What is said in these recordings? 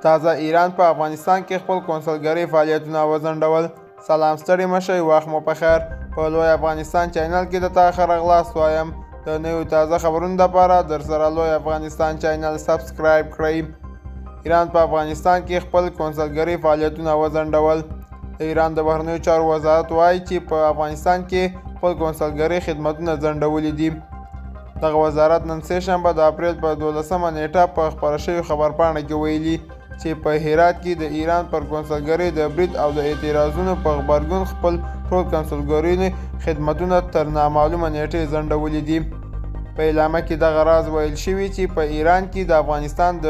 تازه ایران په افغانستان کې خپل کونسلګرۍ فعالیتونه وځنډول. سلام ستړي مه شئ، وخت مو پخیر. په لوی افغانستان چینل کې د تا ښه راغلاست وایم. د نویو تازه خبرونو لپاره درسره لوی افغانستان چینل سبسکرایب کړئ. ایران په افغانستان کې خپل کونسلګرۍ فعالیتونه وځنډول. د ایران د بهرنیو چارو وزارت وایي چې په افغانستان کې خپل کونسلګرۍ خدمتونه ځنډولي دي. دغه وزارت نن سه شنبه د اپریل په 12مه نیټه په خپره شوې خبرپاڼه کې ویلي چې په هرات کې د ایران پر کونسلګرۍ د برید او د اعتراضونو په غبرګون خپل ټول کونسلګرۍ خدمتونه تر نامعلومه نیټې ځنډولي دي. په اعلامیه کې دغه راز ویل شوي چې په ایران کې د افغانستان د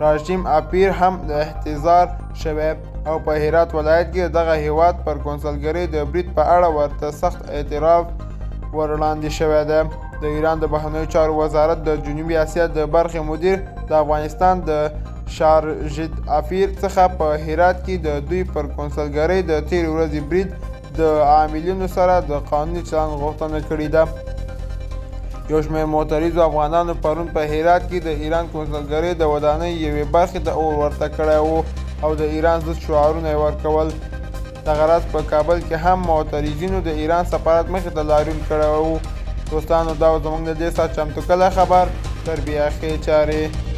رژیم اپیر هم د احتضار شوی او په هرات ولایت کې دغه هیواد پر کونسلګرۍ د برید په اړه ورته سخت اعتراف وړاندې شوی دی. د ایران د بهرنیو چارو وزارت د جنوبي اسیا د برخې مدیر د افغانستان د شارژد افیر څخه په هرات کې د دوی پر کونسلګرۍ د تېرې ورځې برید د عاملینو سره د قانوني چلند غوښتنه کړې ده. یو شمېر معترضو افغانانو پرون په هرات کې د ایران کونسلګرۍ د ودانۍ یوې برخې ته اور ورته کړی و او د ایران ضد شعارونه یې ورکول. دغه راز په کابل کې هم معترضینو د ایران سفارت مخې ته لاریون کړی و. دوستانو دا زموږ د دې ساعت چمتو کلی خبر تر بیا ښې چارې.